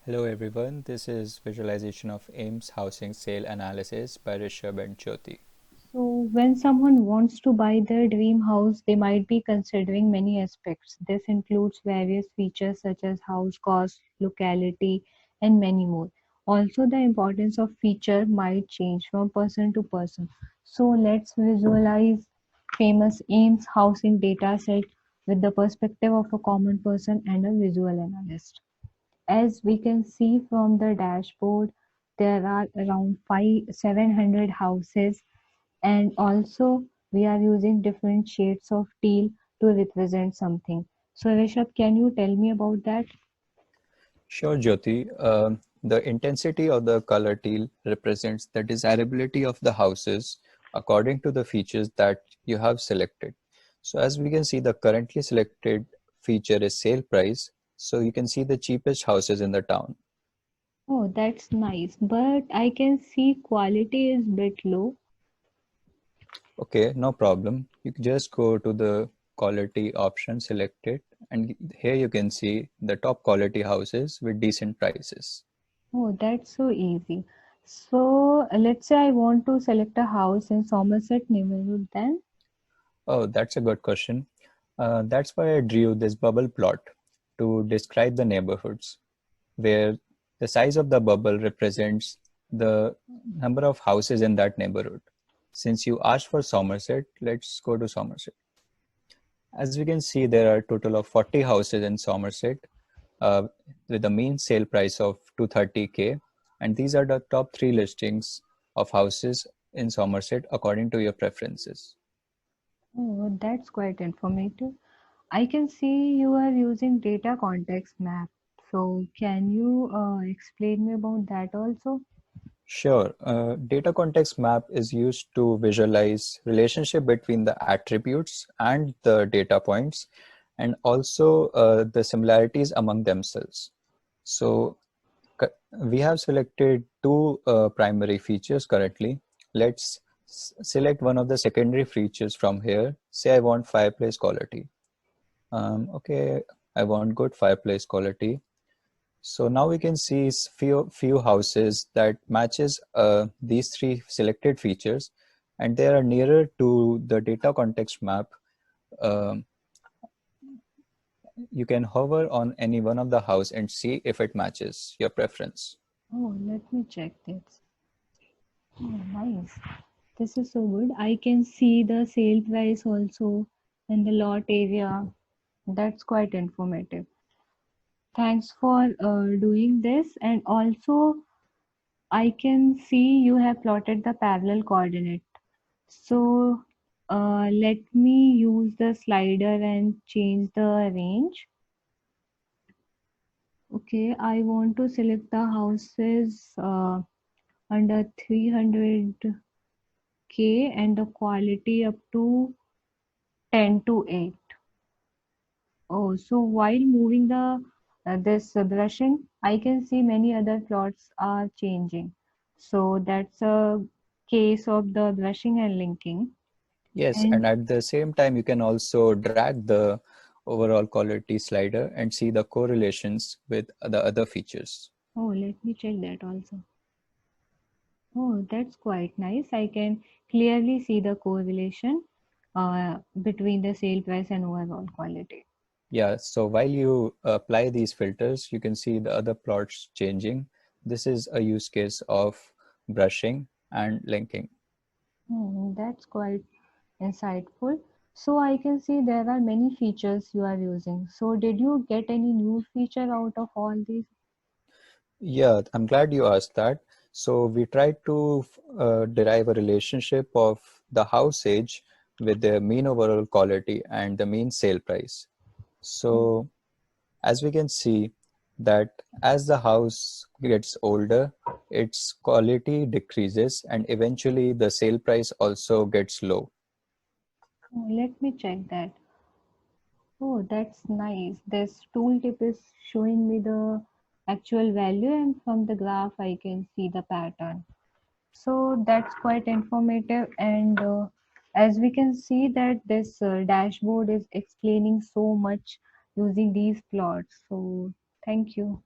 Hello everyone, this is visualization of AIMS housing sale analysis by Rishabh and Jyoti. So, when someone wants to buy their dream house, they might be considering many aspects. This includes various features such as house cost, locality, and many more. Also, the importance of feature might change from person to person. So, let's visualize famous AIMS housing data set with the perspective of a common person and a visual analyst. As we can see from the dashboard, there are around 700 houses, and also we are using different shades of teal to represent something. So Rishabh, can you tell me about that? Sure, Jyoti. The intensity of the color teal represents the desirability of the houses according to the features that you have selected. So as we can see, the currently selected feature is sale price. So you can see the cheapest houses in the town. Oh, that's nice, but I can see quality is bit low. Okay, no problem. You can just go to the quality option, select it, and here you can see the top quality houses with decent prices. Oh, that's so easy. So let's say I want to select a house in Somerset neighborhood then. Oh, that's a good question. That's why I drew this bubble plot to describe the neighborhoods, where the size of the bubble represents the number of houses in that neighborhood. Since you asked for Somerset, let's go to Somerset. As we can see, there are a total of 40 houses in Somerset uh, with a mean sale price of 230K. And these are the top three listings of houses in Somerset according to your preferences. Oh, that's quite informative. I can see you are using data context map. So can you explain me about that also? Sure. Data context map is used to visualize relationship between the attributes and the data points, and also the similarities among themselves. So we have selected two primary features currently. Let's select one of the secondary features from here. Say I want fireplace quality. Okay, I want good fireplace quality. So now we can see few houses that matches these three selected features, and they are nearer to the data context map. Um, you can hover on any one of the house and see if it matches your preference. Oh, let me check this. Oh, nice. This is so good. I can see the sale price also and the lot area. That's quite informative. Thanks for doing this. And also, I can see you have plotted the parallel coordinate. So, let me use the slider and change the range. Okay, I want to select the houses under 300K and the quality up to 10 to 8. Oh, so while moving the this brushing, I can see many other plots are changing. So that's a case of the brushing and linking. Yes, and And at the same time, you can also drag the overall quality slider and see the correlations with the other features. oh, let me check that also. Oh, that's quite nice. I can clearly see the correlation between the sale price and overall quality. Yeah, so while you apply these filters, you can see the other plots changing. This is a use case of brushing and linking. That's quite insightful. So I can see there are many features you are using. So did you get any new feature out of all these? Yeah, I'm glad you asked that. So we tried to derive a relationship of the house age with the mean overall quality and the mean sale price. So as we can see that as the house gets older, its quality decreases and eventually the sale price also gets low. Oh, let me check that. Oh, that's nice. This tooltip is showing me the actual value, and from the graph, I can see the pattern. So that's quite informative. And as we can see that this dashboard is explaining so much using these plots. So thank you.